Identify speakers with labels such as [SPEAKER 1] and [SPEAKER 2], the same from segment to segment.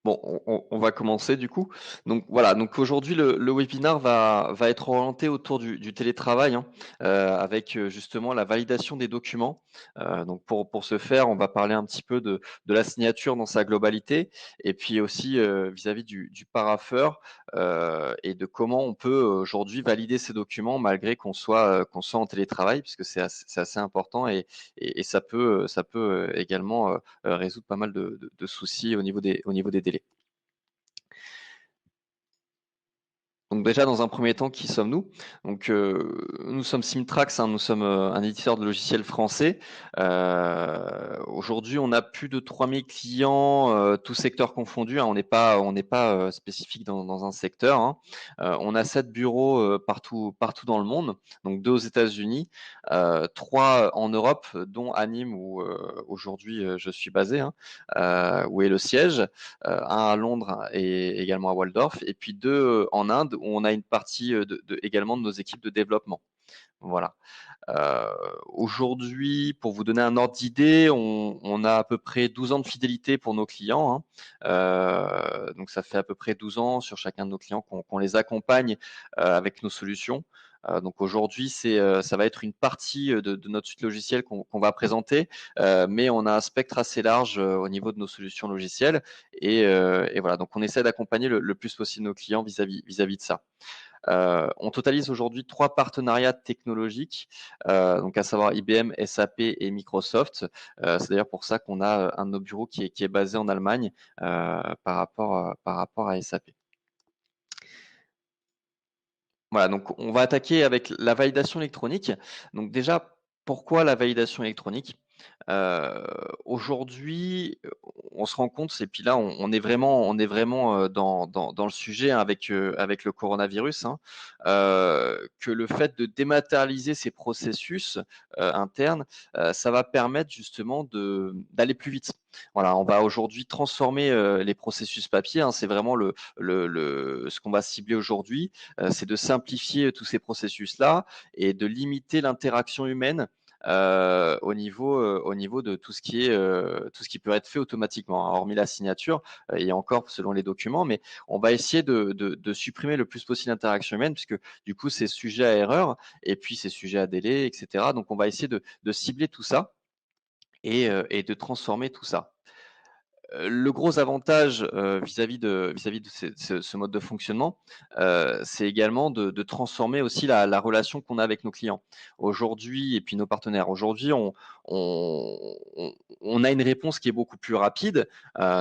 [SPEAKER 1] Bon, on va commencer du coup. Donc voilà, donc aujourd'hui le webinaire va être orienté autour du télétravail, hein, avec justement la validation des documents. Donc pour ce faire, on va parler un petit peu de la signature dans sa globalité et puis aussi vis-à-vis du parapheur et de comment on peut aujourd'hui valider ces documents malgré qu'on soit en télétravail, puisque c'est assez important et ça peut également résoudre pas mal de soucis au niveau des délais. Donc déjà, dans un premier temps, qui sommes-nous? Donc, nous sommes Simtrax, hein, nous sommes un éditeur de logiciels français. Aujourd'hui, on a plus de 3000 clients, tous secteurs confondus, hein. On n'est pas spécifique dans un secteur, hein. On a 7 bureaux partout dans le monde, donc 2 aux États-Unis, 3 en Europe, dont à Nîmes où aujourd'hui je suis basé, hein, où est le siège. Un à Londres et également à Waldorf, et puis 2 en Inde, où on a une partie également de nos équipes de développement. Voilà. Aujourd'hui, pour vous donner un ordre d'idée, on a à peu près 12 ans de fidélité pour nos clients, hein. Donc ça fait à peu près 12 ans sur chacun de nos clients qu'on les accompagne avec nos solutions. Donc aujourd'hui, ça va être une partie de notre suite logicielle qu'on va présenter, mais on a un spectre assez large au niveau de nos solutions logicielles et voilà. Donc on essaie d'accompagner le plus possible nos clients vis-à-vis de ça. On totalise aujourd'hui 3 partenariats technologiques, donc à savoir IBM, SAP et Microsoft. C'est d'ailleurs pour ça qu'on a un de nos bureaux qui est basé en Allemagne par rapport à SAP. Voilà, donc on va attaquer avec la validation électronique. Donc déjà, pourquoi la validation électronique? Heu, Aujourd'hui, on se rend compte, et puis là, on est vraiment dans le sujet, hein, avec le coronavirus, hein, que le fait de dématérialiser ces processus internes, ça va permettre justement d'aller plus vite. Voilà, on va aujourd'hui transformer les processus papier, hein, c'est vraiment ce qu'on va cibler aujourd'hui, c'est de simplifier tous ces processus-là et de limiter l'interaction humaine au niveau de tout ce qui peut être fait automatiquement, hein, hormis la signature et encore selon les documents, mais on va essayer de supprimer le plus possible l'interaction humaine puisque du coup c'est sujet à erreur et puis c'est sujet à délai, etc. Donc on va essayer de cibler tout ça et de transformer tout ça. Le gros avantage vis-à-vis de ce mode de fonctionnement, c'est également de transformer aussi la relation qu'on a avec nos clients. Aujourd'hui et puis nos partenaires. Aujourd'hui, on on a une réponse qui est beaucoup plus rapide,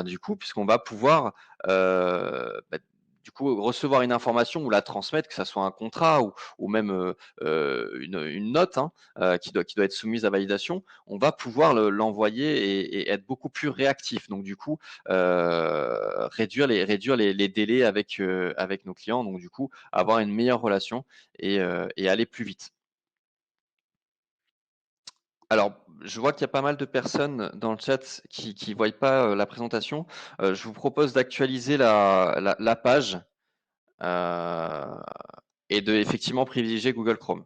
[SPEAKER 1] du coup, puisqu'on va pouvoir, bah, du coup, recevoir une information ou la transmettre, que ça soit un contrat ou même, une note, hein, qui doit être soumise à validation. On va pouvoir l'envoyer et être beaucoup plus réactif. Donc du coup, réduire les délais avec nos clients. Donc du coup, avoir une meilleure relation et aller plus vite. Alors, je vois qu'il y a pas mal de personnes dans le chat qui voient pas la présentation. Je vous propose d'actualiser la page euh, et de effectivement privilégier Google Chrome.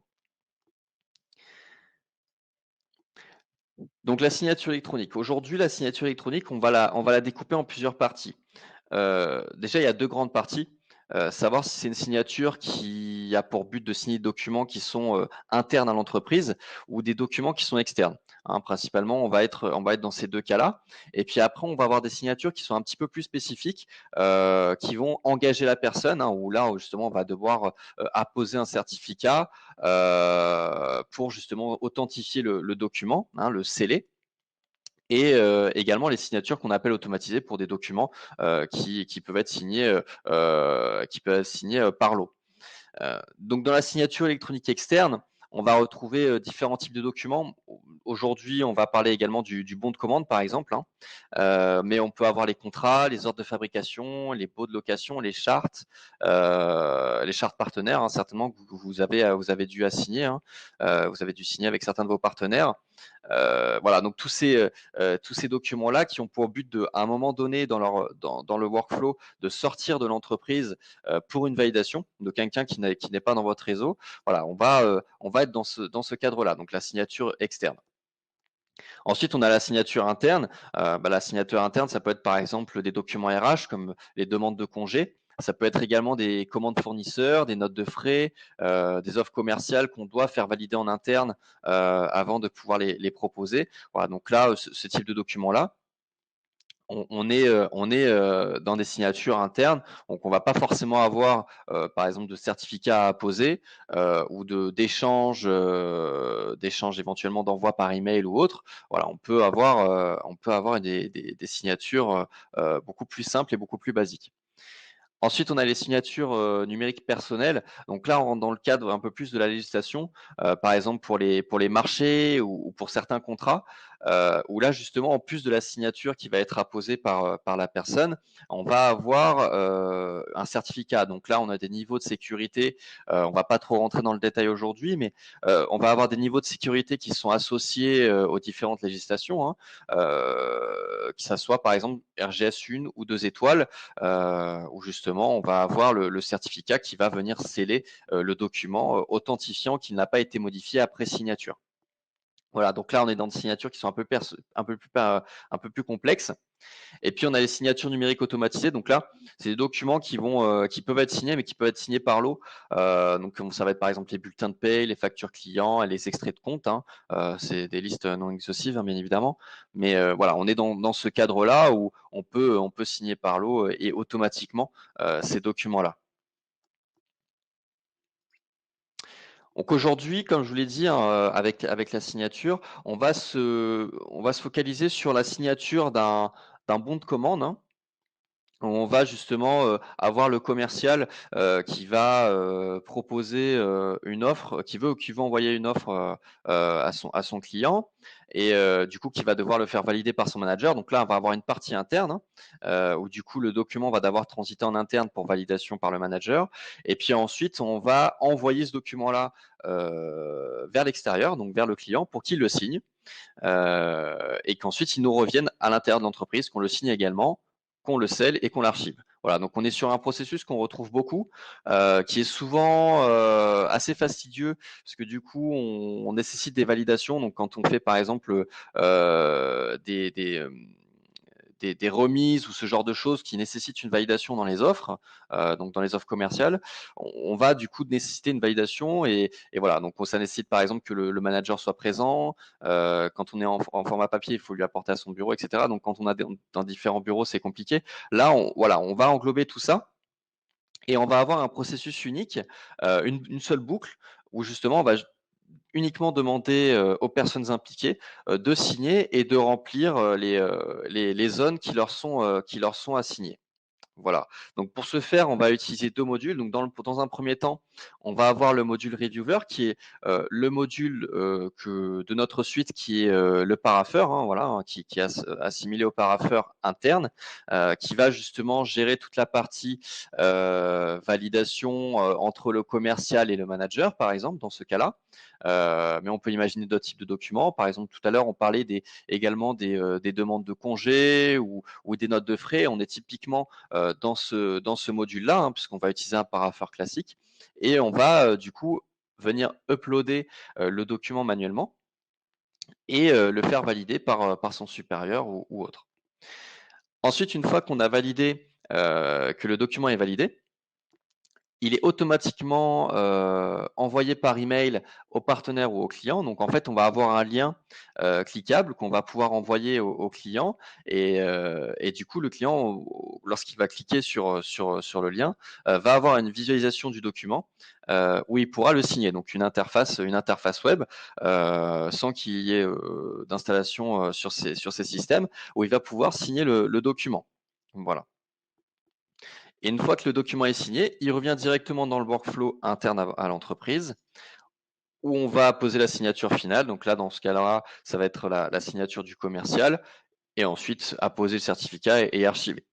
[SPEAKER 1] Donc la signature électronique. Aujourd'hui, la signature électronique, on va la découper en plusieurs parties. Déjà, il y a 2 grandes parties. Savoir si c'est une signature qui a pour but de signer des documents qui sont, internes à l'entreprise ou des documents qui sont externes, hein. Principalement, on va être dans ces 2 cas-là et puis après, on va avoir des signatures qui sont un petit peu plus spécifiques, qui vont engager la personne, hein, où là, où justement, on va devoir, apposer un certificat, pour justement authentifier le document, hein, le sceller et également les signatures qu'on appelle automatisées pour des documents qui peuvent être signés par lot. Donc dans la signature électronique externe, on va retrouver différents types de documents. Aujourd'hui, on va parler également du bon de commande, par exemple, hein. Mais on peut avoir les contrats, les ordres de fabrication, les baux de location, les chartes partenaires, hein, certainement que vous avez dû signer, hein. Vous avez dû signer avec certains de vos partenaires. Voilà, donc tous ces documents-là qui ont pour but à un moment donné dans le workflow de sortir de l'entreprise pour une validation de quelqu'un qui n'est pas dans votre réseau. Voilà, on va être dans ce cadre-là, donc la signature externe. Ensuite, on a la signature interne. La signature interne, ça peut être par exemple des documents RH comme les demandes de congés. Ça peut être également des commandes fournisseurs, des notes de frais, des offres commerciales qu'on doit faire valider en interne avant de pouvoir les proposer. Voilà, donc là, ce type de document-là, on est dans des signatures internes, donc on va pas forcément avoir, par exemple, de certificats à apposer ou d'échanges éventuellement d'envoi par email ou autre. Voilà, on peut avoir des signatures beaucoup plus simples et beaucoup plus basiques. Ensuite, on a les signatures numériques personnelles. Donc là, on rentre dans le cadre un peu plus de la législation, par exemple pour les marchés ou pour certains contrats, où là, justement, en plus de la signature qui va être apposée par la personne, on va avoir un certificat. Donc là, on a des niveaux de sécurité. On va pas trop rentrer dans le détail aujourd'hui, mais on va avoir des niveaux de sécurité qui sont associés aux différentes législations, hein, que ça soit par exemple RGS 1 ou 2 étoiles, où justement on va avoir le certificat qui va venir sceller le document, authentifiant qu'il n'a pas été modifié après signature. Voilà, donc là on est dans des signatures qui sont un peu plus complexes. Et puis on a les signatures numériques automatisées. Donc là, c'est des documents qui peuvent être signés, mais qui peuvent être signés par lot. Donc ça va être par exemple les bulletins de paye, les factures clients, et les extraits de compte, hein. C'est des listes non exhaustives, hein, bien évidemment. Mais voilà, on est dans ce cadre-là où on peut signer par lot et automatiquement ces documents-là. Donc aujourd'hui, comme je vous l'ai dit, hein, avec la signature, on va se focaliser sur la signature d'un bon de commande, hein. On va justement avoir le commercial qui va proposer une offre, qui veut envoyer une offre à son client, et du coup qui va devoir le faire valider par son manager. Donc là, on va avoir une partie interne, hein, où du coup le document va devoir transiter en interne pour validation par le manager. Et puis ensuite, on va envoyer ce document-là vers l'extérieur, donc vers le client, pour qu'il le signe, et qu'ensuite il nous revienne à l'intérieur de l'entreprise, qu'on le signe également, qu'on le scelle et qu'on l'archive. Voilà, donc on est sur un processus qu'on retrouve beaucoup, qui est souvent assez fastidieux, parce que du coup on nécessite des validations. Donc quand on fait par exemple des remises ou ce genre de choses qui nécessitent une validation dans les offres, donc dans les offres commerciales, on va du coup nécessiter une validation, et voilà. Donc ça nécessite par exemple que le manager soit présent. Quand on est en format papier, il faut lui apporter à son bureau, etc. Donc quand on a dans différents bureaux, c'est compliqué. Là, voilà, on va englober tout ça et on va avoir un processus unique, une seule boucle où justement on va uniquement demander aux personnes impliquées de signer et de remplir les zones qui leur sont assignées. Voilà. Donc pour ce faire, on va utiliser 2 modules. Donc dans un premier temps, on va avoir le module Reviewer qui est le module de notre suite qui est le parapheur, hein, voilà, hein, qui est assimilé au parapheur interne, qui va justement gérer toute la partie validation entre le commercial et le manager, par exemple, dans ce cas-là. Mais on peut imaginer d'autres types de documents. Par exemple, tout à l'heure, on parlait également des demandes de congés ou des notes de frais. On est typiquement dans ce module-là, hein, puisqu'on va utiliser un parapheur classique, et on va du coup venir uploader le document manuellement et le faire valider par son supérieur ou autre. Ensuite, une fois qu'on a validé, que le document est validé, il est automatiquement envoyé par email au partenaire ou au client. Donc en fait, on va avoir un lien cliquable qu'on va pouvoir envoyer au client, et du coup, le client, lorsqu'il va cliquer sur le lien, va avoir une visualisation du document où il pourra le signer. Donc une interface web sans qu'il y ait d'installation sur ces systèmes, où il va pouvoir signer le document. Voilà. Et une fois que le document est signé, il revient directement dans le workflow interne à l'entreprise, où on va poser la signature finale. Donc là, dans ce cas-là, ça va être la signature du commercial, et ensuite apposer le certificat et archiver.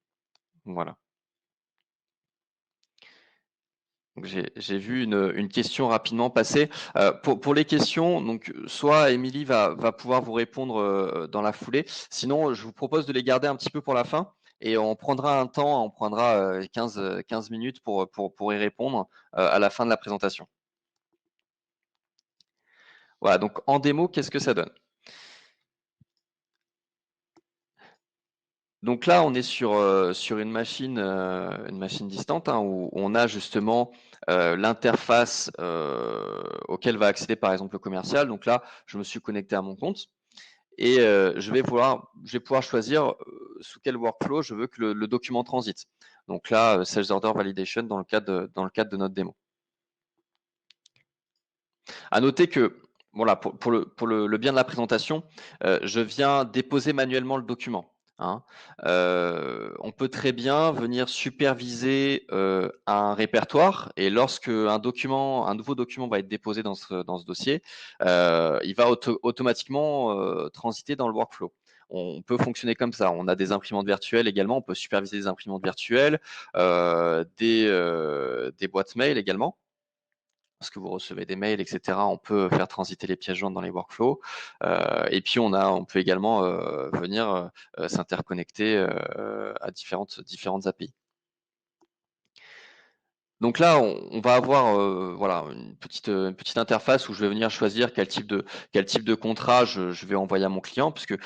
[SPEAKER 1] Voilà. Donc j'ai vu une question rapidement passer. Pour les questions, donc soit Émilie va pouvoir vous répondre dans la foulée. Sinon, je vous propose de les garder un petit peu pour la fin, et on prendra 15 minutes pour y répondre à la fin de la présentation. Voilà, donc en démo, qu'est-ce que ça donne? Donc là, on est sur une machine distante, hein, où on a justement l'interface auquel va accéder par exemple le commercial. Donc là, je me suis connecté à mon compte et je vais pouvoir choisir sous quel workflow je veux que le document transite. Donc là, Sales Order Validation dans le cadre de notre démo. À noter que, voilà, pour le bien de la présentation, je viens déposer manuellement le document, hein. On peut très bien venir superviser un répertoire et lorsque un nouveau document va être déposé dans ce dossier, il va automatiquement transiter dans le workflow. On peut fonctionner comme ça. On a des imprimantes virtuelles également. On peut superviser des imprimantes virtuelles, des boîtes mail également. Parce que vous recevez des mails, etc. On peut faire transiter les pièces jointes dans les workflows. Et puis on peut également venir s'interconnecter à différentes API. Donc là, on va avoir voilà une petite interface où je vais venir choisir quel type de contrat je vais envoyer à mon client, puisque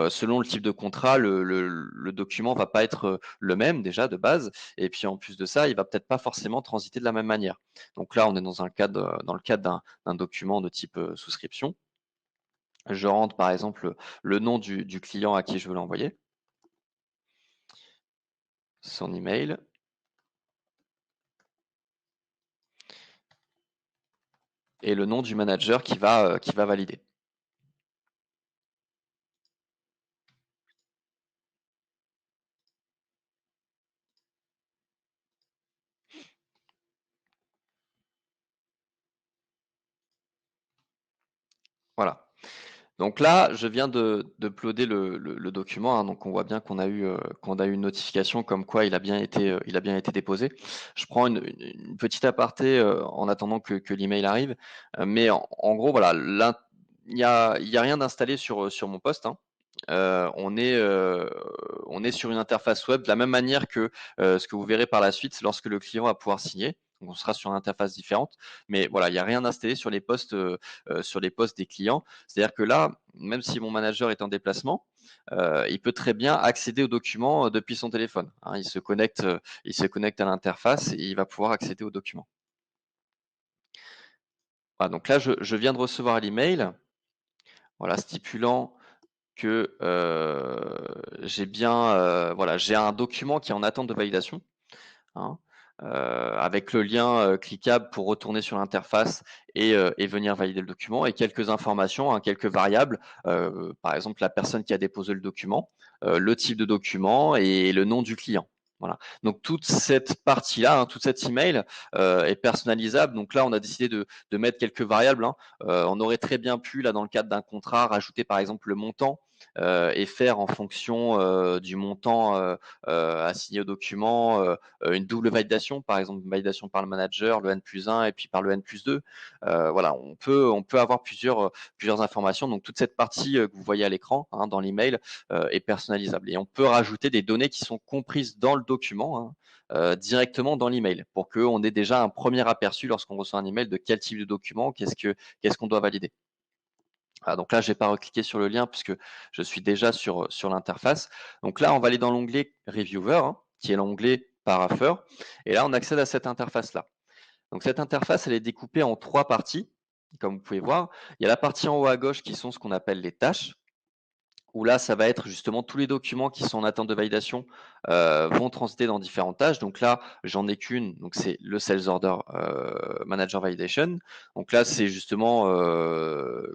[SPEAKER 1] selon le type de contrat, le document va pas être le même déjà de base, et puis en plus de ça, il va peut-être pas forcément transiter de la même manière. Donc là, on est dans le cadre d'un document de type souscription. Je rentre par exemple le nom du client à qui je veux l'envoyer, son email. Et le nom du manager qui va valider. Voilà. Donc là, je viens de uploader le document, hein, donc on voit bien qu'on a eu une notification comme quoi il a bien été déposé. Je prends une petite aparté en attendant que l'email arrive, mais en gros, voilà, il y a rien d'installé sur mon poste, hein. On est sur une interface web de la même manière que ce que vous verrez par la suite lorsque le client va pouvoir signer. Donc on sera sur une interface différente, mais voilà, il n'y a rien installé sur les postes des clients. C'est-à-dire que là, même si mon manager est en déplacement, il peut très bien accéder aux documents depuis son téléphone, hein. Il se connecte à l'interface et il va pouvoir accéder aux documents. Voilà, donc là, je viens de recevoir l'email, voilà, stipulant que j'ai un document qui est en attente de validation, hein, avec le lien cliquable pour retourner sur l'interface et venir valider le document et quelques informations, hein, quelques variables, par exemple la personne qui a déposé le document, le type de document et le nom du client. Voilà. Donc toute cette partie-là, hein, toute cette email est personnalisable. Donc là, on a décidé de mettre quelques variables, hein. On aurait très bien pu, là, dans le cadre d'un contrat, rajouter par exemple le montant et faire en fonction du montant assigné au document une double validation, par exemple une validation par le manager, le N+1 et puis par le N+2. Voilà, on peut avoir plusieurs informations. Donc toute cette partie que vous voyez à l'écran, hein, dans l'email est personnalisable. Et on peut rajouter des données qui sont comprises dans le document, hein, directement dans l'email pour qu'on ait déjà un premier aperçu lorsqu'on reçoit un email de quel type de document, qu'est-ce qu'on doit valider. Ah, donc là, je n'ai pas recliqué sur le lien puisque je suis déjà sur l'interface. Donc là, on va aller dans l'onglet Reviewer, hein, qui est l'onglet Parapher. Et là, on accède à cette interface-là. Donc cette interface, elle est découpée en 3 parties, comme vous pouvez voir. Il y a la partie en haut à gauche qui sont ce qu'on appelle les tâches, où là, ça va être justement tous les documents qui sont en attente de validation vont transiter dans différentes tâches. Donc là, j'en ai qu'une, donc c'est le Sales Order Manager Validation. Donc là, c'est justement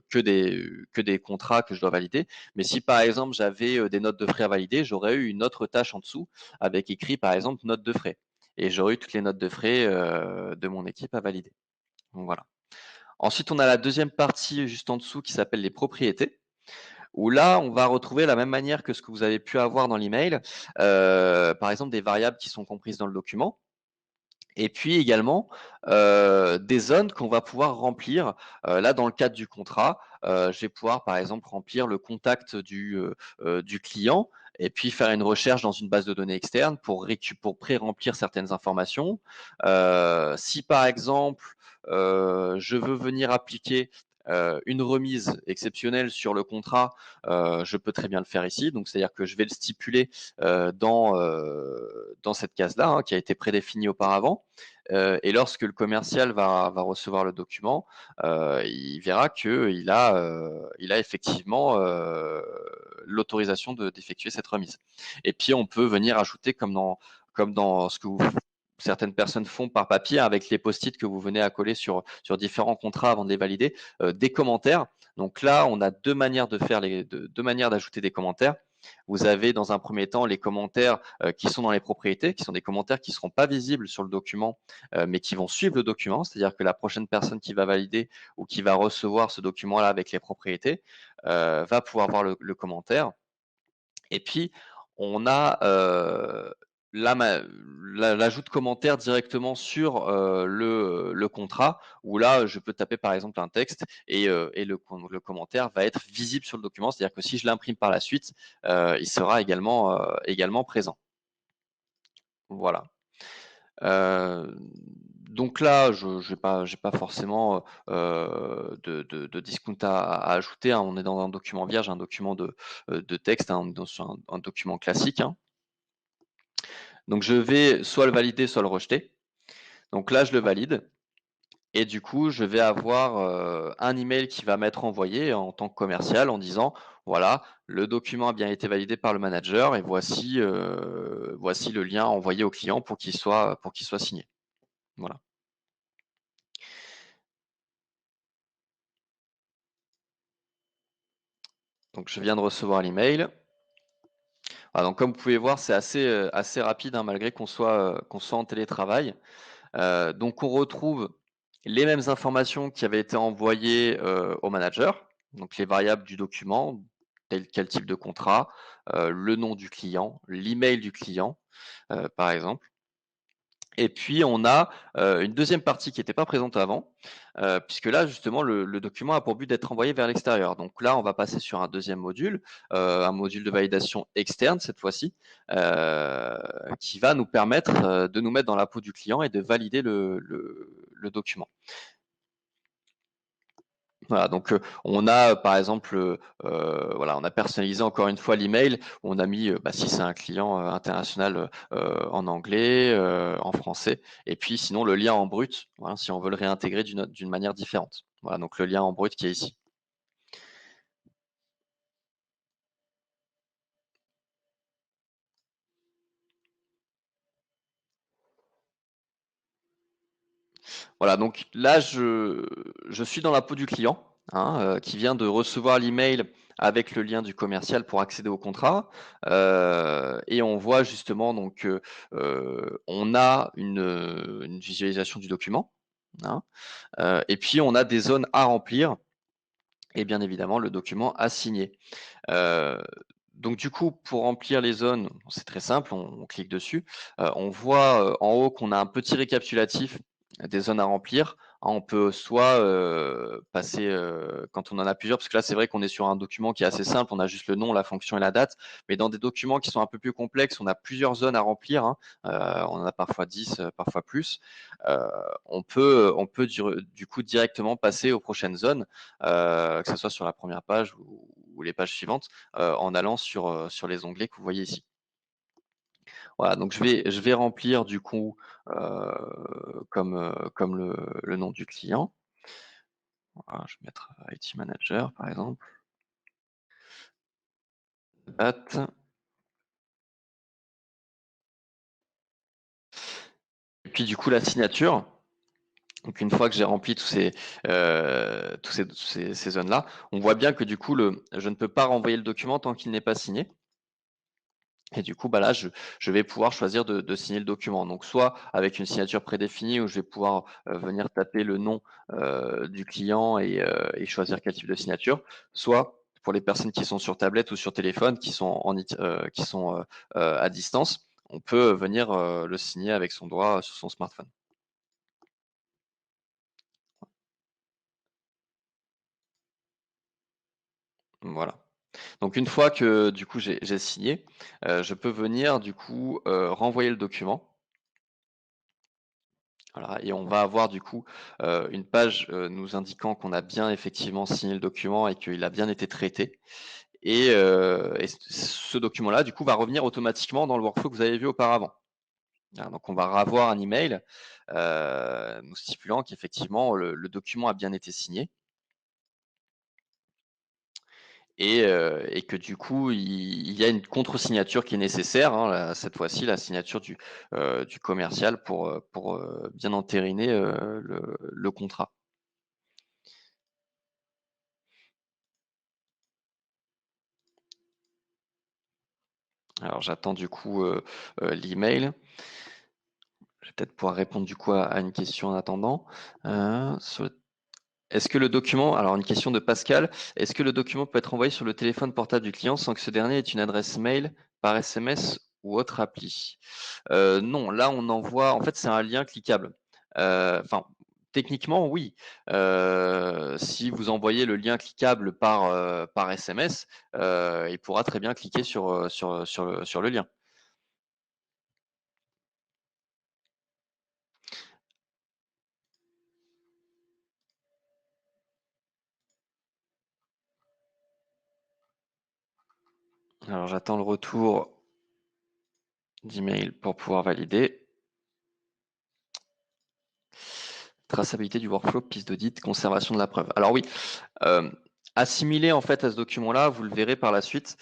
[SPEAKER 1] que des contrats que je dois valider. Mais si par exemple j'avais des notes de frais à valider, j'aurais eu une autre tâche en dessous avec écrit par exemple notes de frais. Et j'aurais eu toutes les notes de frais de mon équipe à valider. Donc voilà. Ensuite, on a la deuxième partie juste en dessous qui s'appelle les propriétés, où là, on va retrouver la même manière que ce que vous avez pu avoir dans l'email, par exemple des variables qui sont comprises dans le document. Et puis également des zones qu'on va pouvoir remplir. Là, dans le cadre du contrat, je vais pouvoir par exemple remplir le contact du client et puis faire une recherche dans une base de données externe pour pré-remplir certaines informations. Si par exemple je veux venir appliquer une remise exceptionnelle sur le contrat, je peux très bien le faire ici. Donc, c'est-à-dire que je vais le stipuler dans cette case-là, hein, qui a été prédéfinie auparavant. Et lorsque le commercial va recevoir le document, il verra qu'il a effectivement l'autorisation d'effectuer cette remise. Et puis, on peut venir ajouter, comme dans ce que certaines personnes font par papier, avec les post-it que vous venez à coller sur différents contrats avant de les valider, des commentaires. Donc là, on a deux manières deux manières d'ajouter des commentaires. Vous avez dans un premier temps les commentaires qui sont dans les propriétés, qui sont des commentaires qui ne seront pas visibles sur le document, mais qui vont suivre le document. C'est-à-dire que la prochaine personne qui va valider ou qui va recevoir ce document-là avec les propriétés va pouvoir voir le commentaire. Et puis, on a l'ajout de commentaires directement sur le contrat, où là, je peux taper par exemple un texte et le commentaire va être visible sur le document. C'est-à-dire que si je l'imprime par la suite, il sera également présent. Voilà. Donc là, je n'ai pas forcément de discount à ajouter, hein. On est dans un document vierge, un document de texte, hein, sur un document classique, hein. Donc je vais soit le valider, soit le rejeter. Donc là, je le valide. Et du coup, je vais avoir un email qui va m'être envoyé en tant que commercial en disant, voilà, le document a bien été validé par le manager et voici le lien envoyé au client pour qu'il soit signé. Voilà. Donc je viens de recevoir l'email. Voilà, donc comme vous pouvez voir, c'est assez rapide, hein, malgré qu'on soit en télétravail. Donc on retrouve les mêmes informations qui avaient été envoyées au manager, donc les variables du document, quel type de contrat, le nom du client, l'email du client, par exemple. Et puis on a une deuxième partie qui n'était pas présente avant, puisque là justement le document a pour but d'être envoyé vers l'extérieur. Donc là on va passer sur un deuxième module, un module de validation externe cette fois-ci, qui va nous permettre de nous mettre dans la peau du client et de valider le document. Voilà, donc on a par exemple, voilà, on a personnalisé encore une fois l'email. On a mis, si c'est un client international, en anglais, en français, et puis sinon le lien en brut, voilà, si on veut le réintégrer d'une manière différente. Voilà, donc le lien en brut qui est ici. Voilà, donc là, je suis dans la peau du client, hein, qui vient de recevoir l'email avec le lien du commercial pour accéder au contrat. Et on voit justement, donc, on a une visualisation du document, hein, et puis on a des zones à remplir et bien évidemment le document à signer. Euh, donc du coup, pour remplir les zones, c'est très simple, on clique dessus. On voit en haut qu'on a un petit récapitulatif des zones à remplir. On peut soit passer, quand on en a plusieurs, parce que là c'est vrai qu'on est sur un document qui est assez simple, on a juste le nom, la fonction et la date, mais dans des documents qui sont un peu plus complexes, on a plusieurs zones à remplir, hein. On en a parfois 10, parfois plus. On peut du coup directement passer aux prochaines zones, que ce soit sur la première page ou les pages suivantes, en allant sur les onglets que vous voyez ici. Voilà, donc je vais remplir du coup comme le nom du client. Voilà, je vais mettre IT Manager par exemple. Date. Et puis du coup la signature. Donc une fois que j'ai rempli ces zones-là, on voit bien que du coup je ne peux pas renvoyer le document tant qu'il n'est pas signé. Et du coup, là, je vais pouvoir choisir de signer le document. Donc, soit avec une signature prédéfinie où je vais pouvoir venir taper le nom du client et choisir quel type de signature, soit pour les personnes qui sont sur tablette ou sur téléphone, qui sont à distance, on peut venir le signer avec son doigt sur son smartphone. Voilà. Donc, une fois que du coup j'ai signé, je peux venir du coup renvoyer le document. Voilà, et on va avoir du coup, une page, nous indiquant qu'on a bien effectivement signé le document et qu'il a bien été traité et ce document-là, du coup, va revenir automatiquement dans le workflow que vous avez vu auparavant. Hein, donc on va avoir un email, nous stipulant qu'effectivement le document a bien été signé et que du coup il y a une contre-signature qui est nécessaire, hein, là, cette fois-ci la signature du commercial pour, bien entériner, le contrat. Alors j'attends du coup, l'email. Je vais peut-être pouvoir répondre du coup à une question en attendant. Sur Est-ce que le document, alors une question de Pascal, est-ce que le document peut être envoyé sur le téléphone portable du client sans que ce dernier ait une adresse mail par SMS ou autre appli? Non, là on envoie, en fait c'est un lien cliquable. Enfin, techniquement oui. Si vous envoyez le lien cliquable par SMS, il pourra très bien cliquer sur le lien. Alors j'attends le retour d'email pour pouvoir valider. Traçabilité du workflow, piste d'audit, conservation de la preuve. Alors oui, euh, assimilé en fait à ce document-là, vous le verrez par la suite,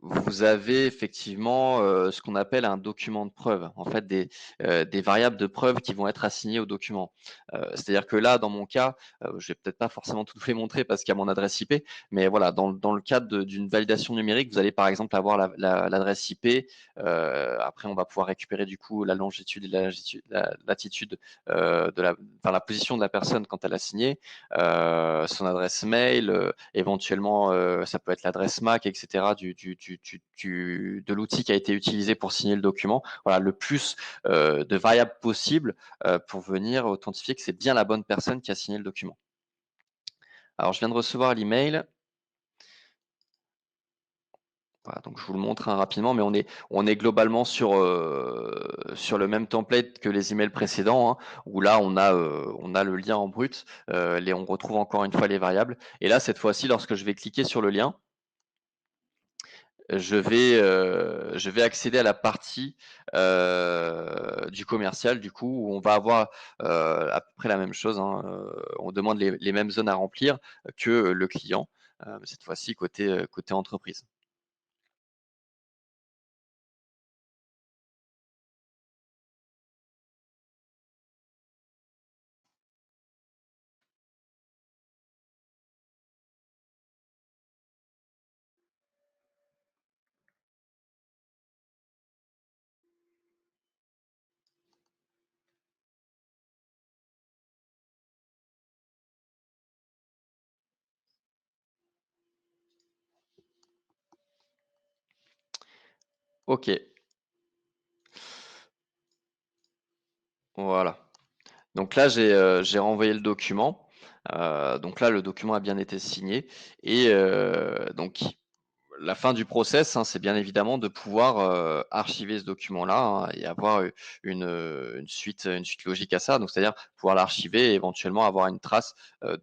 [SPEAKER 1] vous avez effectivement ce qu'on appelle un document de preuve, en fait des variables de preuve qui vont être assignées au document. C'est-à-dire que là, dans mon cas, je vais peut-être pas forcément tout vous les montrer parce qu'il y a mon adresse IP, mais voilà, dans le cadre d'une validation numérique, vous allez par exemple avoir l'adresse IP. Après, on va pouvoir récupérer du coup la longitude et la latitude enfin, la position de la personne quand elle a signé, son adresse mail, éventuellement ça peut être l'adresse MAC, etc. De l'outil qui a été utilisé pour signer le document. Voilà, le plus de variables possibles pour venir authentifier que c'est bien la bonne personne qui a signé le document. Alors, je viens de recevoir l'email. Voilà, donc je vous le montre hein, rapidement, mais on est globalement sur le même template que les emails précédents, hein, où là on a le lien en brut, on retrouve encore une fois les variables. Et là, cette fois-ci, lorsque je vais cliquer sur le lien, je vais accéder à la partie du commercial, du coup, où on va avoir à peu près la même chose, hein, on demande les mêmes zones à remplir que le client, cette fois-ci côté entreprise. Ok, voilà. Donc là, j'ai renvoyé le document. Donc là, le document a bien été signé. Et donc, la fin du process, hein, c'est bien évidemment de pouvoir archiver ce document-là hein, et avoir une suite logique à ça. Donc, c'est-à-dire pouvoir l'archiver et éventuellement avoir une trace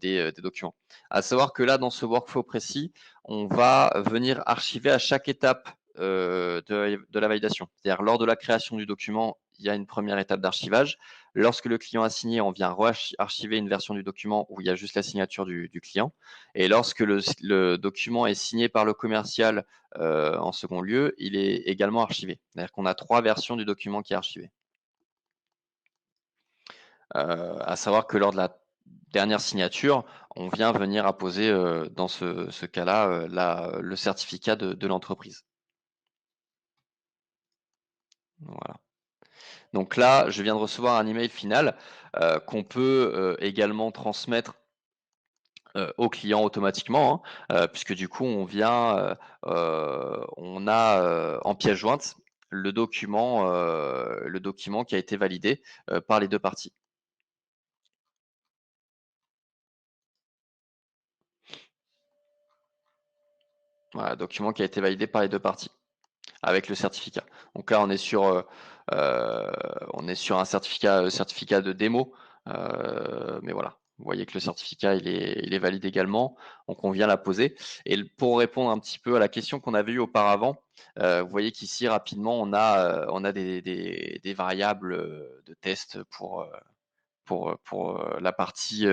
[SPEAKER 1] des documents. À savoir que là, dans ce workflow précis, on va venir archiver à chaque étape de la validation. C'est-à-dire lors de la création du document, il y a une première étape d'archivage. Lorsque le client a signé, on vient archiver une version du document où il y a juste la signature du client. Et lorsque le document est signé par le commercial en second lieu, il est également archivé. C'est-à-dire qu'on a 3 versions du document qui est archivé. À savoir que lors de la dernière signature, on vient venir apposer dans ce cas-là le certificat de l'entreprise. Voilà. Donc là, je viens de recevoir un email final qu'on peut également transmettre au client automatiquement, hein, puisque du coup on a en pièce jointe le document qui a été validé par les deux parties. Voilà, document qui a été validé par les deux parties. avec le certificat. Donc là, euh, on est sur un certificat de démo, mais voilà. Vous voyez que le certificat, il est valide également, donc on vient la poser. Et pour répondre un petit peu à la question qu'on avait eue auparavant, vous voyez qu'ici, rapidement, on a des variables de test pour la partie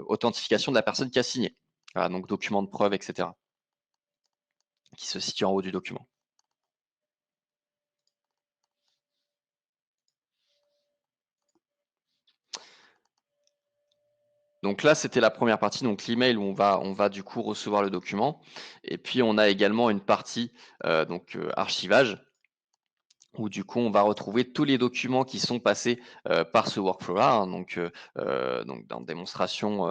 [SPEAKER 1] authentification de la personne qui a signé. Voilà, donc document de preuve, etc., qui se situe en haut du document. Donc là, c'était la première partie, donc l'email où on va du coup recevoir le document. Et puis on a également une partie archivage, où du coup on va retrouver tous les documents qui sont passés par ce workflow-là, hein, donc dans démonstration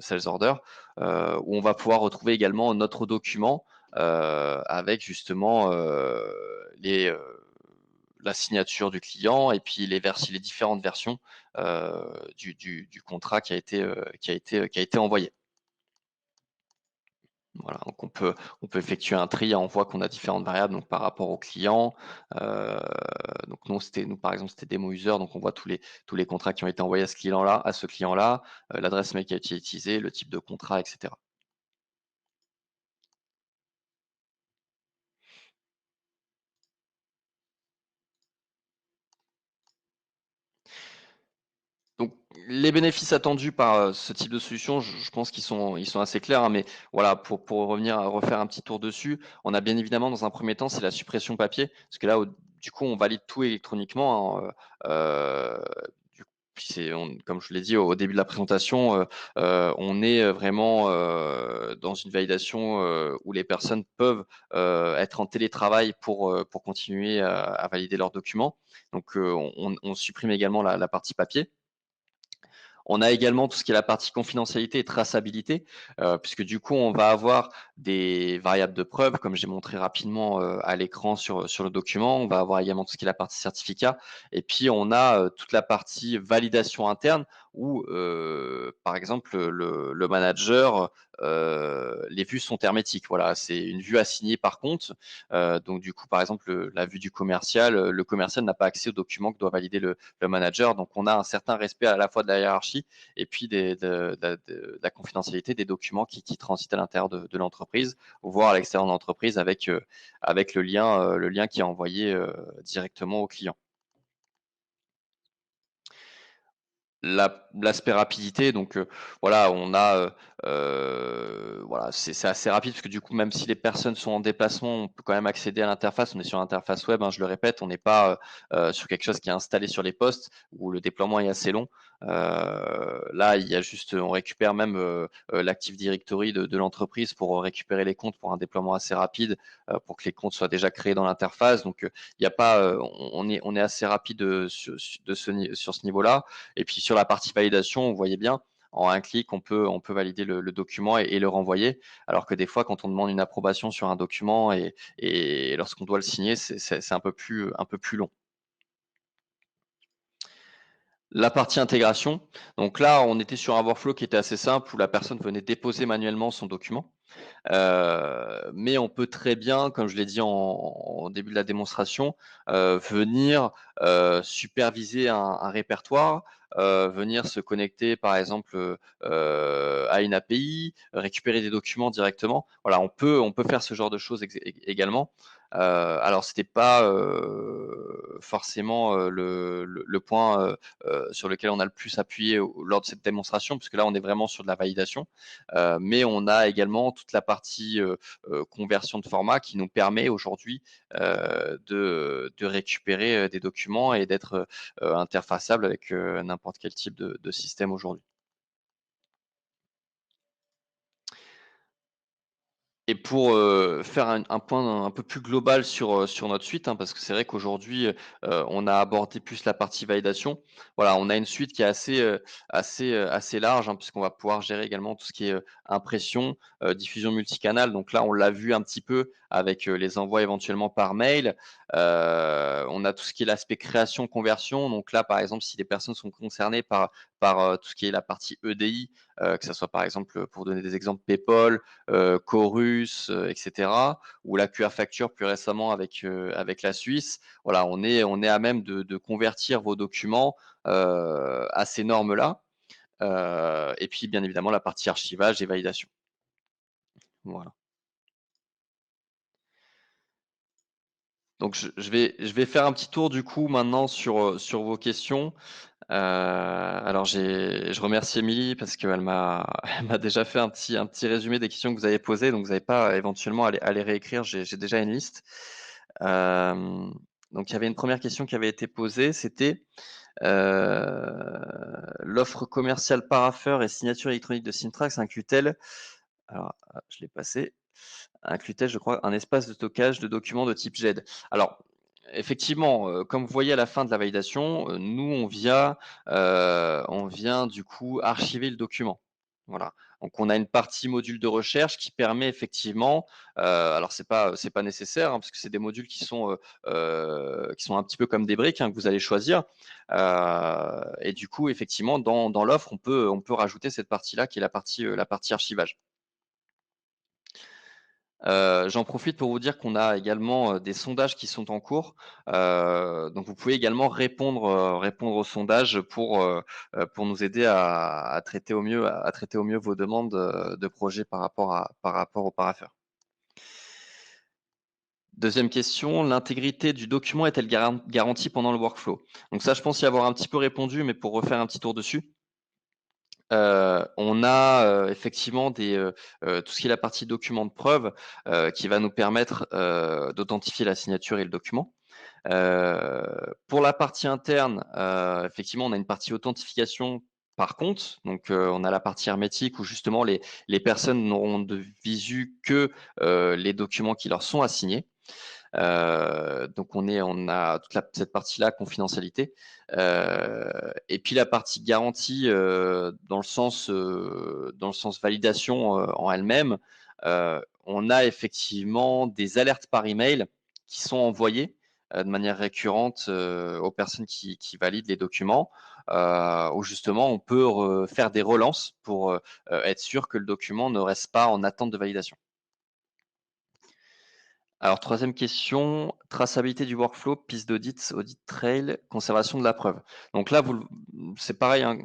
[SPEAKER 1] sales order, où on va pouvoir retrouver également notre document avec justement la signature du client et puis les différentes versions du contrat qui a été envoyé. Voilà, donc on peut effectuer un tri. On voit qu'on a différentes variables donc par rapport au client. Euh, donc nous par exemple c'était demo user, donc on voit tous les contrats qui ont été envoyés à ce client-là, l'adresse mail qui a été utilisée, le type de contrat, etc. Donc, les bénéfices attendus par ce type de solution, je pense qu'ils sont assez clairs, hein, mais voilà, pour revenir à refaire un petit tour dessus, on a bien évidemment dans un premier temps, c'est la suppression papier, parce que là, du coup, on valide tout électroniquement, hein, du coup, puis comme je l'ai dit au début de la présentation, on est vraiment dans une validation où les personnes peuvent être en télétravail pour continuer à valider leurs documents. Donc, on supprime également la partie papier. On a également tout ce qui est la partie confidentialité et traçabilité, puisque du coup, on va avoir des variables de preuve, comme j'ai montré rapidement à l'écran sur le document. On va avoir également tout ce qui est la partie certificat. Et puis, on a toute la partie validation interne où, par exemple, le manager, les vues sont hermétiques. Voilà, c'est une vue assignée par compte. Donc, du coup, par exemple, la vue du commercial, le commercial n'a pas accès aux documents que doit valider le manager. Donc, on a un certain respect à la fois de la hiérarchie et puis de la confidentialité des documents qui transitent à l'intérieur de l'entreprise, voire à l'extérieur de l'entreprise avec le lien qui est envoyé directement au client. L'aspect rapidité, donc voilà, voilà, c'est assez rapide parce que du coup, même si les personnes sont en déplacement, on peut quand même accéder à l'interface. On est sur l'interface web, hein, je le répète, on n'est pas sur quelque chose qui est installé sur les postes où le déploiement est assez long. Là, il y a juste, on récupère même l'Active Directory de l'entreprise pour récupérer les comptes pour un déploiement assez rapide, pour que les comptes soient déjà créés dans l'interface. Donc, il y a pas, on est assez rapide sur ce niveau-là. Et puis sur la partie validation, vous voyez bien, en un clic, on peut valider le document et le renvoyer. Alors que des fois, quand on demande une approbation sur un document et lorsqu'on doit le signer, c'est un peu plus long. La partie intégration. Donc là, on était sur un workflow qui était assez simple où la personne venait déposer manuellement son document. Mais on peut très bien, comme je l'ai dit en début de la démonstration, venir superviser un répertoire, venir se connecter par exemple à une API, récupérer des documents directement. Voilà, on peut faire ce genre de choses également. Alors c'était pas forcément le point sur lequel on a le plus appuyé lors de cette démonstration, puisque là on est vraiment sur de la validation. Mais on a également toute la partie conversion de format qui nous permet aujourd'hui de récupérer des documents et d'être interfaçable avec n'importe quel type de système aujourd'hui. Et pour faire un point un peu plus global sur notre suite, hein, parce que c'est vrai qu'aujourd'hui, on a abordé plus la partie validation. Voilà, on a une suite qui est assez large, hein, puisqu'on va pouvoir gérer également tout ce qui est impression, diffusion multicanal. Donc là, on l'a vu un petit peu avec les envois éventuellement par mail. On a tout ce qui est l'aspect création, conversion. Donc là, par exemple, si des personnes sont concernées par tout ce qui est la partie EDI, que ce soit par exemple, pour donner des exemples, PayPal, Chorus, russe, etc., ou la QR facture plus récemment avec la Suisse. Voilà, on est à même de convertir vos documents à ces normes-là. Et puis, bien évidemment, la partie archivage et validation. Voilà. Donc, je vais faire un petit tour du coup maintenant sur vos questions. Alors, je remercie Émilie parce qu'elle m'a elle m'a déjà fait un petit résumé des questions que vous avez posées. Donc, vous n'avez pas éventuellement à les réécrire. J'ai déjà une liste. Donc, il y avait une première question qui avait été posée. C'était l'offre commerciale parapheur et signature électronique de Syntrax inclut-elle, alors je l'ai passé, inclut-elle, je crois, un espace de stockage de documents de type GED? Alors, effectivement, comme vous voyez à la fin de la validation, nous, on vient du coup archiver le document. Voilà. Donc, on a une partie module de recherche qui permet effectivement, alors c'est pas nécessaire, hein, parce que c'est des modules qui sont un petit peu comme des briques, hein, que vous allez choisir. Et du coup, effectivement, dans l'offre, on peut rajouter cette partie-là qui est la partie archivage. J'en profite pour vous dire qu'on a également des sondages qui sont en cours. Donc vous pouvez également répondre aux sondages pour nous aider à traiter au mieux vos demandes de projets par rapport au parapheur. Deuxième question, l'intégrité du document est-elle garantie pendant le workflow? Donc ça, je pense y avoir un petit peu répondu, mais pour refaire un petit tour dessus. On a effectivement tout ce qui est la partie document de preuve qui va nous permettre d'authentifier la signature et le document. Pour la partie interne, effectivement, on a une partie authentification par compte. Donc, on a la partie hermétique où justement les personnes n'auront de visu que les documents qui leur sont assignés. Donc on a cette partie-là, confidentialité. Et puis la partie garantie dans le sens validation en elle-même, on a effectivement des alertes par email qui sont envoyées de manière récurrente aux personnes qui valident les documents, où justement on peut faire des relances pour être sûr que le document ne reste pas en attente de validation. Alors, troisième question, traçabilité du workflow, piste d'audit, audit trail, conservation de la preuve. Donc là, c'est pareil, hein,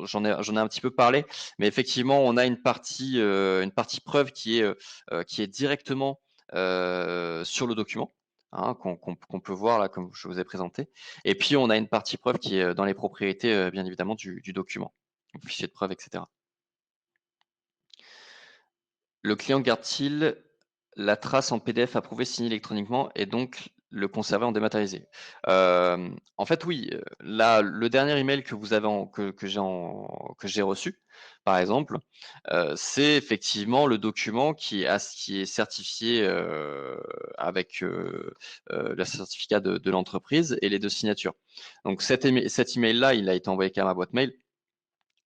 [SPEAKER 1] j'en ai un petit peu parlé, mais effectivement, on a une partie preuve qui est directement sur le document, hein, qu'on peut voir là, comme je vous ai présenté. Et puis, on a une partie preuve qui est dans les propriétés, bien évidemment, du document, fichier de preuve, etc. Le client garde-t-il la trace en PDF approuvée signée électroniquement et donc le conserver en dématérialisé? En fait, oui. Là, le dernier email que vous avez que j'ai reçu, par exemple, c'est effectivement le document qui est certifié avec le certificat de l'entreprise et les 2 signatures. Donc cet email-là, il a été envoyé qu'à ma boîte mail.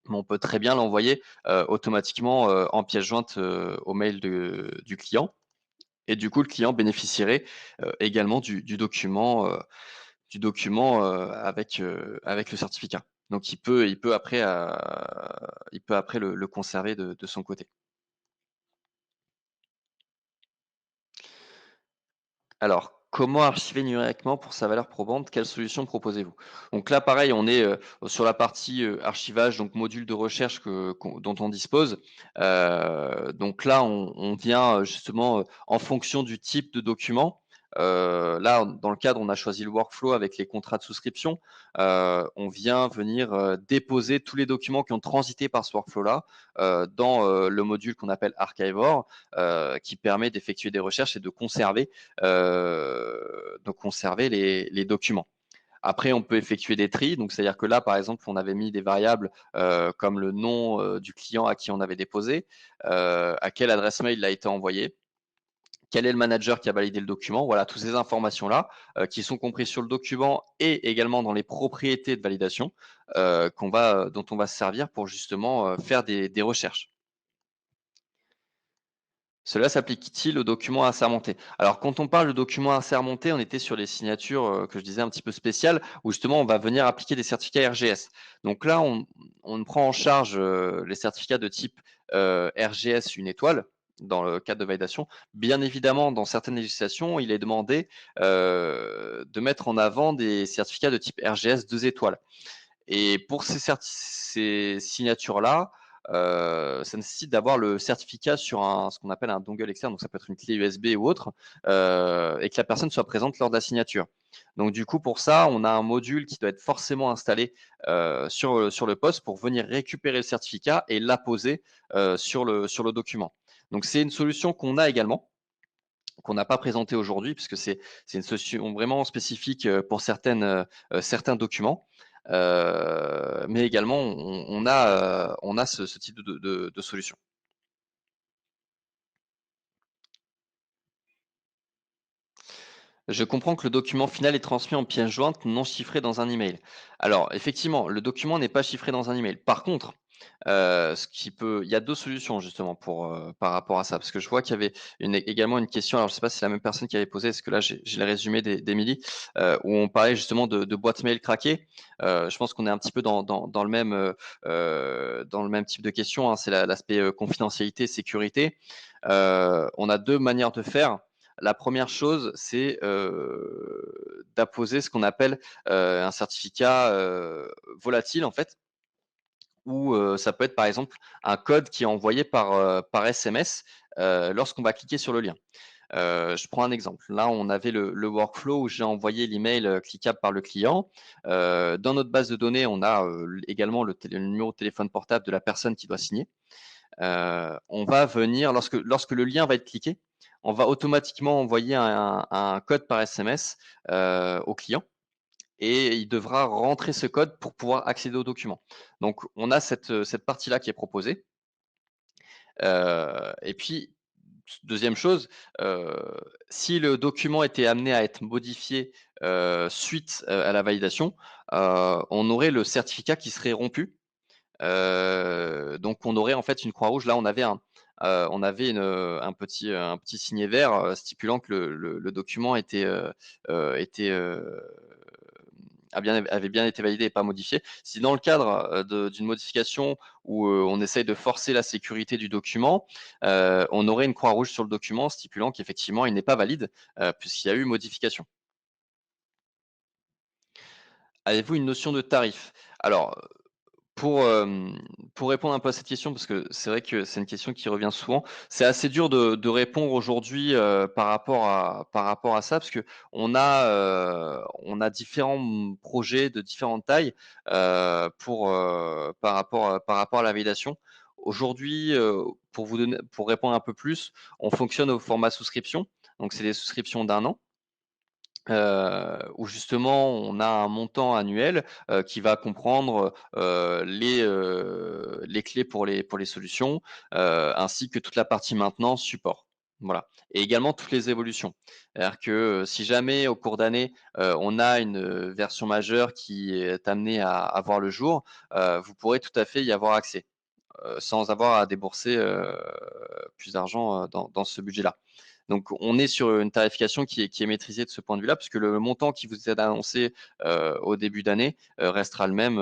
[SPEAKER 1] Mais on peut très bien l'envoyer automatiquement en pièce jointe au mail du client. Et du coup, le client bénéficierait également du document, avec le certificat. Donc, il peut après le conserver de son côté. Alors, comment archiver numériquement pour sa valeur probante? Quelle solution proposez-vous? Donc là, pareil, on est sur la partie archivage, donc module de recherche dont on dispose. Donc là, on vient justement en fonction du type de document. Là, dans le cadre, on a choisi le workflow avec les contrats de souscription. On vient venir déposer tous les documents qui ont transité par ce workflow-là dans le module qu'on appelle Archivor, qui permet d'effectuer des recherches et de conserver les documents. Après, on peut effectuer des tris. Donc, c'est-à-dire que là, par exemple, on avait mis des variables comme le nom du client à qui on avait déposé, à quelle adresse mail il a été envoyé, quel est le manager qui a validé le document. Voilà, toutes ces informations-là qui sont comprises sur le document et également dans les propriétés de validation dont on va se servir pour justement faire des recherches. Cela s'applique-t-il aux documents assermentés? Alors, quand on parle de documents assermentés, on était sur les signatures que je disais un petit peu spéciales, où justement on va venir appliquer des certificats RGS. Donc là, on prend en charge les certificats de type RGS une étoile, dans le cadre de validation. Bien évidemment, dans certaines législations, il est demandé de mettre en avant des certificats de type RGS 2 étoiles. Et pour ces signatures-là, ça nécessite d'avoir le certificat sur ce qu'on appelle un dongle externe, donc ça peut être une clé USB ou autre, et que la personne soit présente lors de la signature. Donc du coup, pour ça, on a un module qui doit être forcément installé sur le poste pour venir récupérer le certificat et l'apposer sur le document. Donc c'est une solution qu'on a également, qu'on n'a pas présentée aujourd'hui, puisque c'est une solution vraiment spécifique pour certains documents. Mais également, on a ce type de solution. Je comprends que le document final est transmis en pièce jointe non chiffrée dans un email. Alors, effectivement, le document n'est pas chiffré dans un email. Par contre, il y a 2 solutions justement par rapport à ça, parce que je vois qu'il y avait également une question, alors je ne sais pas si c'est la même personne qui avait posé, parce que là j'ai le résumé d'Émilie, où on parlait justement de boîtes mail craquées. Je pense qu'on est un petit peu dans le même type de question, hein, c'est l'aspect, confidentialité, sécurité. On a 2 manières de faire. La première chose, c'est d'apposer ce qu'on appelle un certificat volatile en fait, ou ça peut être par exemple un code qui est envoyé par SMS lorsqu'on va cliquer sur le lien. Je prends un exemple. Là, on avait le workflow où j'ai envoyé l'email cliquable par le client. Dans notre base de données, on a également le numéro de téléphone portable de la personne qui doit signer. On va venir, lorsque le lien va être cliqué, on va automatiquement envoyer un code par SMS au client et il devra rentrer ce code pour pouvoir accéder au document. Donc, on a cette partie-là qui est proposée. Et puis, deuxième chose, heu, si le document était amené à être modifié suite à la validation, on aurait le certificat qui serait rompu. Donc on aurait en fait une croix rouge. Là, on avait un petit signet vert stipulant que le document était avait bien été validé et pas modifié. Si dans le cadre d'une modification où on essaye de forcer la sécurité du document, on aurait une croix rouge sur le document stipulant qu'effectivement il n'est pas valide puisqu'il y a eu modification. Avez-vous une notion de tarif? Alors, Pour, pour répondre un peu à cette question, parce que c'est vrai que c'est une question qui revient souvent, c'est assez dur de répondre aujourd'hui, par rapport à ça, parce on a différents, projets de différentes tailles, par rapport à la validation. Aujourd'hui, pour répondre un peu plus, on fonctionne au format souscription, donc c'est des souscriptions d'1 an. Où justement on a un montant annuel, qui va comprendre, les clés pour les solutions, ainsi que toute la partie maintenance, support. Voilà, et également toutes les évolutions. C'est-à-dire que, si jamais au cours d'année, on a une, version majeure qui est amenée à voir le jour, vous pourrez tout à fait y avoir accès, sans avoir à débourser, plus d'argent, dans ce budget-là. Donc on est sur une tarification qui est maîtrisée de ce point de vue-là, puisque le montant qui vous est annoncé au début d'année restera le même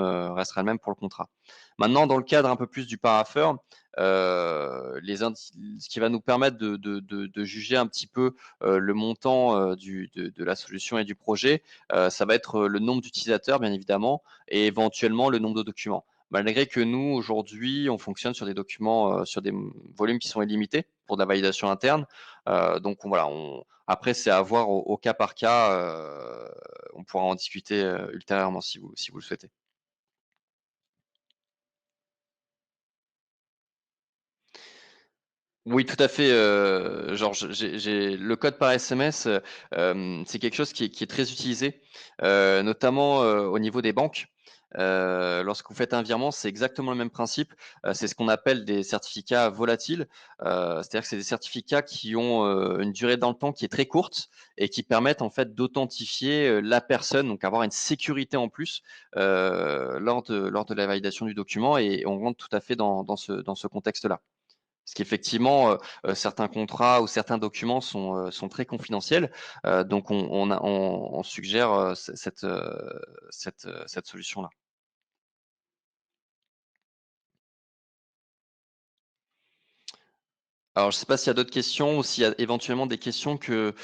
[SPEAKER 1] pour le contrat. Maintenant, dans le cadre un peu plus du parapheur, ce qui va nous permettre de juger un petit peu le montant de la solution et du projet, ça va être le nombre d'utilisateurs, bien évidemment, et éventuellement le nombre de documents. Malgré que nous, aujourd'hui, on fonctionne sur des documents, sur des volumes qui sont illimités pour de la validation interne. Donc voilà, après c'est à voir au cas par cas, on pourra en discuter, ultérieurement si vous le souhaitez. Oui, tout à fait, Georges. J'ai le code par SMS, c'est quelque chose qui est très utilisé, notamment, au niveau des banques. Lorsque vous faites un virement, c'est exactement le même principe. C'est ce qu'on appelle des certificats volatiles. C'est-à-dire que c'est des certificats qui ont, une durée dans le temps qui est très courte et qui permettent en fait d'authentifier, la personne, donc avoir une sécurité en plus, lors de la validation du document, et on rentre tout à fait dans ce contexte-là. Parce qu'effectivement, certains contrats ou certains documents sont très confidentiels, donc on suggère, cette solution-là. Alors, je ne sais pas s'il y a d'autres questions ou s'il y a éventuellement des questions que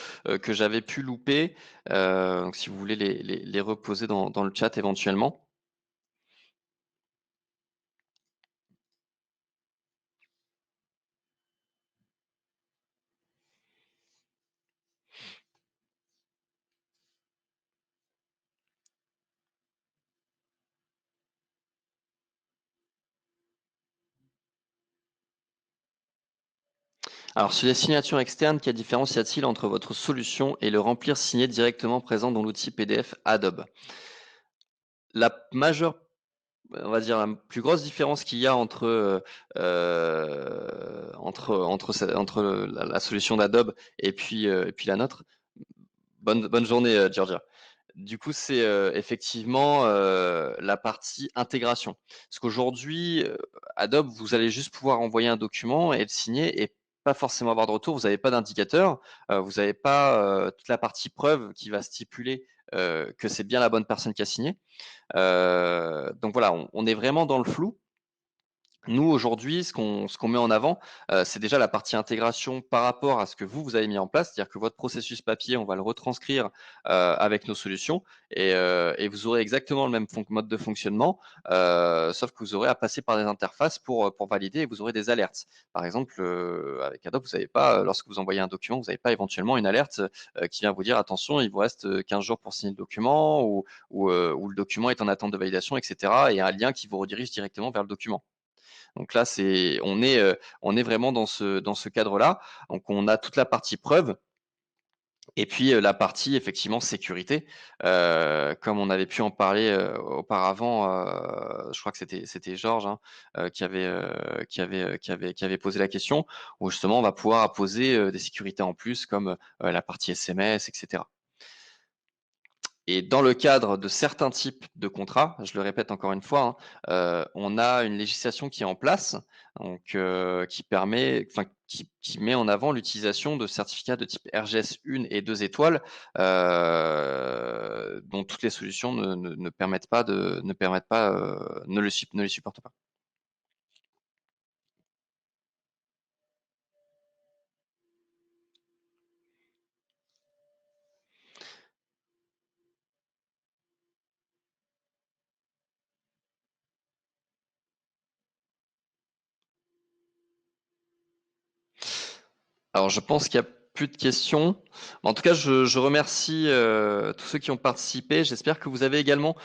[SPEAKER 1] j'avais pu louper. Donc si vous voulez les reposer dans le chat éventuellement. Alors, sur les signatures externes, quelle différence y a-t-il entre votre solution et le remplir signé directement présent dans l'outil PDF Adobe? La majeure On va dire la plus grosse différence qu'il y a entre la solution d'Adobe et puis la nôtre. Bonne journée, Georgia. Du coup, c'est, effectivement, la partie intégration. Parce qu'aujourd'hui, Adobe, vous allez juste pouvoir envoyer un document et le signer et pas forcément avoir de retour. Vous n'avez pas d'indicateur, vous n'avez pas, toute la partie preuve qui va stipuler, que c'est bien la bonne personne qui a signé. Donc voilà, on est vraiment dans le flou. Nous, aujourd'hui, ce qu'on met en avant, c'est déjà la partie intégration par rapport à ce que vous avez mis en place. C'est-à-dire que votre processus papier, on va le retranscrire, avec nos solutions et vous aurez exactement le même mode de fonctionnement, sauf que vous aurez à passer par des interfaces pour valider et vous aurez des alertes. Par exemple, avec Adobe, vous n'avez pas, lorsque vous envoyez un document, vous n'avez pas éventuellement une alerte, qui vient vous dire: «Attention, il vous reste, 15 jours pour signer le document» ou «Le document est en attente de validation» et cetera et un lien qui vous redirige directement vers le document. Donc là, on est vraiment dans ce cadre-là. Donc on a toute la partie preuve et puis, la partie effectivement sécurité. Comme on avait pu en parler, auparavant, je crois que c'était Georges, hein, qui avait posé la question, où justement on va pouvoir apposer, des sécurités en plus comme, la partie SMS et cetera. Et dans le cadre de certains types de contrats, je le répète encore une fois, hein, on a une législation qui est en place, donc qui permet enfin qui met en avant l'utilisation de certificats de type RGS 1 et 2 étoiles, dont toutes les solutions ne permettent pas ne les supportent pas. Alors je pense qu'il y a plus de questions. En tout cas, je remercie, tous ceux qui ont participé. J'espère que vous avez également,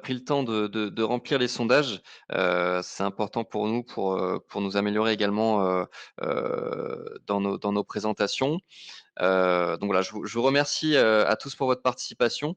[SPEAKER 1] pris le temps de remplir les sondages. C'est important pour nous pour nous améliorer également, dans nos présentations. Donc voilà, je vous remercie, à tous pour votre participation